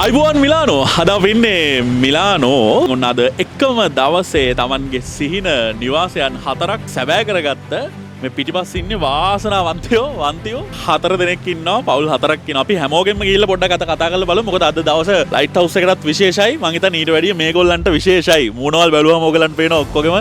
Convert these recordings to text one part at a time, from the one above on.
අයිබෝන් මිලානෝ අද අපි ඉන්නේ මිලානෝ ඔන්න අද එකම දවසේ Tamanගේ සිහින නිවාසයන් 4ක් සැබෑ කරගත්ත මේ පිටිපස්ස ඉන්නේ වාසනාවන්තයෝ 4 දෙනෙක් ඉන්නවා පවුල් 4ක් ඉන්නවා අපි හැමෝගෙම ගිහිල්ලා පොඩ්ඩක් කතා කරලා බලමු මොකද අද දවසේ ලයිට් හවුස් එකටත් විශේෂයි මං හිතන්නේ ඊට වැඩිය මේගොල්ලන්ට විශේෂයි මූණවල් බැලුවම ඕගලන්ට පේනවා ඔක්කොගෙම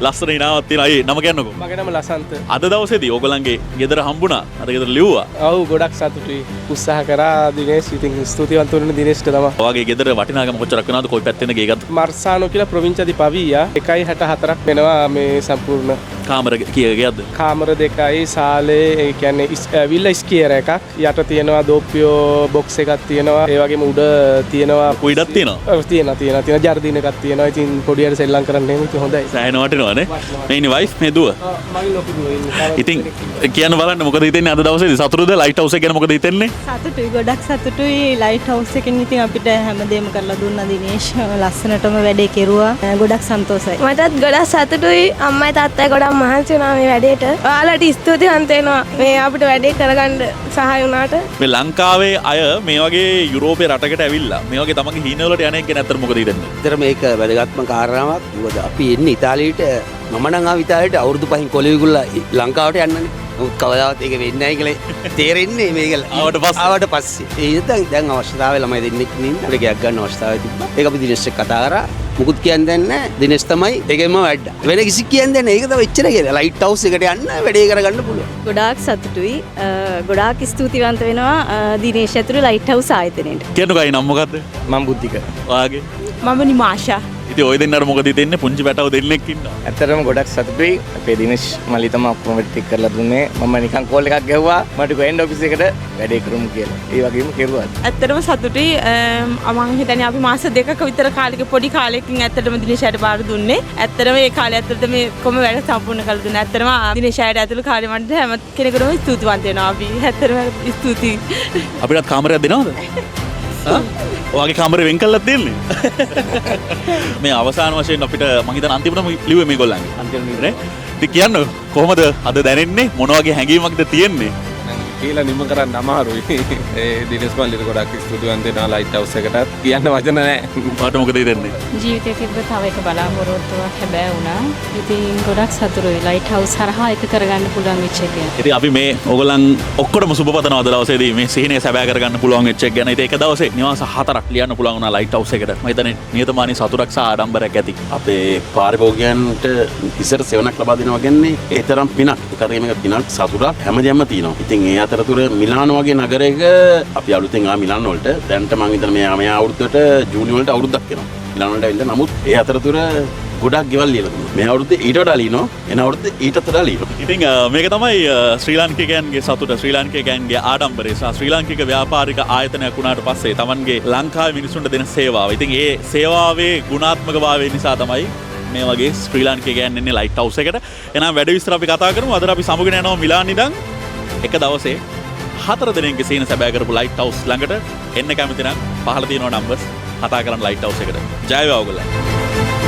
ලස්සන ඉනාවක් තියෙනවා ඒ නම කියන්නකෝ මගේ නම ලසන්ත අද දවසේදී ඕගලන්ගේ ගෙදර හම්බුණා අද ගෙදර ලිව්වා ඔව් ගොඩක් සතුටුයි උත්සාහ කරා දිනේෂ් ඉතින් ස්තුතිවන්ත වෙන දිනේෂ්ට තමයි ඔයාගේ ගෙදර වටිනාකම කොච්චරක් වෙනවද කොයි පැත්තෙන්ද ගේ ගත්ත මර්සානෝ කියලා ප්‍රොවින්චි පවියා 1.64ක් වෙනවා මේ සම්පූර්ණ කාමර කීයකද කාමර දෙකයි සාලේ ඒ කියන්නේ විල්ලා ස්කියර් එකක් යට තියෙනවා දෝප්පියෝ බොක්ස් එකක් තියෙනවා ඒ වගේම උඩ තියෙනවා කුයිඩක් තියෙනවා ඔව් තියෙනවා ජර්දින එකක් තියෙනවා ඉතින් පොඩියට සෙල්ලම් කරන්න එහෙම ඉතින් හොඳයි සෑහෙන වටිනවනේ මේ ඉන්නේ වයිෆ් මේ දුව මගේ ලොකු දුව ඉන්නේ ඉතින් කියන්න බලන්න මොකද හිතෙන්නේ අද දවසේදී සතුටුද ලයිට් හවුස් එක ගැන මොකද හිතෙන්නේ සතුටුයි ගොඩක් සතුටුයි ලයිට් හවුස් එකෙන් ඉතින් අපිට හැමදේම කරලා දුන්නා දිනේෂ් ලස්සනටම වැඩේ කෙරුවා ගොඩක් සන්තෝෂයි මටත් ගොඩක් සතුටුයි අම්මයි තාත්තයි ගොඩක් මහන්සි වුණා මේ වැඩේට ඔයාලට ස්තුතිවන්ත වෙනවා මේ අපිට වැඩේ කරගන්න සහාය වුණාට මේ ලංකාවේ අය මේ වගේ යුරෝපේ රටකට ඇවිල්ලා මේ වගේ තමන්ගේ හීනවලට යන එක ගැන අතර මොකද හිතන්නේ? ඇත්තට මේක වැදගත්ම කාරණාවක්. මොකද අපි එන්නේ ඉතාලියට මම නම් ආව ඉතාලියට අවුරුදු 5න් කොළෙවිගුල්ලා ලංකාවට යන්නනේ. නමුත් කවදාවත් ඒක වෙන්නේ නැහැ කියලා තේරෙන්නේ මේක ආවට පස්සේ. ඒ ඉතින් දැන් අවශ්‍යතාවය ළමයි දෙන්නෙක් ඉන්න අපිට ගයක් ගන්න අවශ්‍යතාවය තිබ්බා. ඒක අපි දිනේෂ් එක්ක කතා කරා. මුකුත් කියන්නේ නැහැ. දිනේෂ් තමයි ඒකෙම වැඩ. වෙන කිසි කියන්නේ නැහැ. ඒක තමයි එච්චර කියලා. ලයිට් හවුස් එකට යන්න වැඩේ කරගන්න පුළුවන්. ගොඩාක් සතුටුයි ගොඩාක් ස්තුතිවන්ත වෙනවා දිනේෂ් ඇතුළු ලයිට් හවුස් ආයතනයට කියන්නකෝ අය නම් මොකද්ද? මම බුද්ධික ඔයාගේ මම නිමාෂා ඉතින් ඔය දෙන්නට මොකද හිතෙන්නේ පුංචි පැටව දෙන්නෙක් ඉන්නවා. ඇත්තටම ගොඩක් සතුටුයි අපේ දිනේෂ් මල්ලි තමයි ඔක්කොම වැඩ ටික කරලා දුන්නේ මම නිකන් කෝල් එකක් ගැහුවා මට ගොඩ ඔෆිස් එකට වැඩේ කරමු කියලා ඒ වගේම කෙරුවා ඇත්තටම සතුටුයි මම හිතන්නේ අපි මාස දෙකක විතර කාලෙක පොඩි කාලෙකින් ඇත්තටම දිනේෂයට බාර දුන්නේ ඇත්තටම ඒ කාලේ ඇත්තට මේ කොම වැඩ සම්පූර්ණ කරලා දුන්නා ඇත්තටම දිනේෂයට ඇතුළු කාලේ මට හැම කෙනෙකුටම ස්තුතිවන්ත වෙනවා අපි ඇත්තටම ස්තුතියි අපිටත් කාමරයක් දෙනවද? ඔයාගේ කාමරේ වෙන් කරලා දෙන්නේ. මේ අවසාන වශයෙන් අපිට මම හිතන අන්තිමටම ලිව්වේ මේගොල්ලන්ගේ. අන්තිමට නේ. ඉතින් කියන්න කොහොමද අද දැනෙන්නේ? මොන වගේ හැඟීමක්ද තියෙන්නේ? කියලා නිම කරන්න අමාරුයි. ඒ දිනේෂ් මල්ලිට ගොඩක් ස්තුතිවන්ත වෙනවා ලයිට් හවුස් එකටත්. කියන්න වචන නැහැ. මට මොකද හිතෙන්නේ? ජීවිතේ තිබ්බ තව එක බලාපොරොත්තුවක් හැබැයි වුණා ඉතින් ගොඩක් සතුටුයි ලයිට් හවුස් හරහා එක කරගන්න පුළුවන් වෙච්ච එක. ඉතින් අපි මේ ඕගොල්ලන් ඔක්කොටම සුබපතනවා අද දවසේදී මේ සිහිනේ සැබෑ කරගන්න පුළුවන් වෙච්ච එක ගැන. ඉතින් එක දවසේ නිවාස 4ක් ලියන්න පුළුවන් වුණා ලයිට් හවුස් එකට. මම හිතන්නේ නියතමානී සතුටක් සහ ආඩම්බරයක් ඇති. අපේ පාරිභෝගිකයන්ට ඉස්සර සෙවණක් ලබා දෙනවා කියන්නේ ඒ තරම් පිනක්. ඒකරින් මේක පිනක් සතුටක් හැමදේම තියෙනවා. ඉතින් ඒ අතරතුර මිලානෝ වගේ නගරයක අපි අලුතෙන් ආ මිලානෝ වලට දැන්ට මම හිතන්නේ මේ අවුරුද්දට ජූනි වලට අවුරුද්දක් වෙනවා. මිලානෝ වලට ඇවිල්ලා නමුත් ඒ අතරතුර ගොඩක් ගෙවල් ලියලා දුන්නා. මේ අවුරුද්දේ ඊට වඩා ලියනවා. එන අවුරුද්දේ ඊටත් වඩා ලියනවා. ඉතින් මේක තමයි ශ්‍රී ලාංකිකයන්ගේ සතුට ශ්‍රී ලාංකිකයන්ගේ ආඩම්බරය සහ ශ්‍රී ලාංකික ව්‍යාපාරික ආයතනයක් වුණාට පස්සේ Tamanගේ ලංකාවේ මිනිසුන්ට දෙන සේවාව. ඉතින් ඒ සේවාවේ ගුණාත්මකභාවය නිසා තමයි මේ වගේ ශ්‍රී ලාංකිකයන් එන්නේ ලයිට් හවුස් එකට. එහෙනම් වැඩ විස්තර අපි කතා කරමු. අද අපි සමුගෙන යනවා මිලාන් ඉඳන් එක දවසේ 4 දෙනෙක්ගේ සීන සැබෑ කරපු ලයිට් හවුස් ළඟට එන්න කැමති නම් පහළ තියෙනවා නම්බර්ස් කතා කරන්න ලයිට් හවුස් එකට. ජය වේවා ඔයගොල්ලෝ.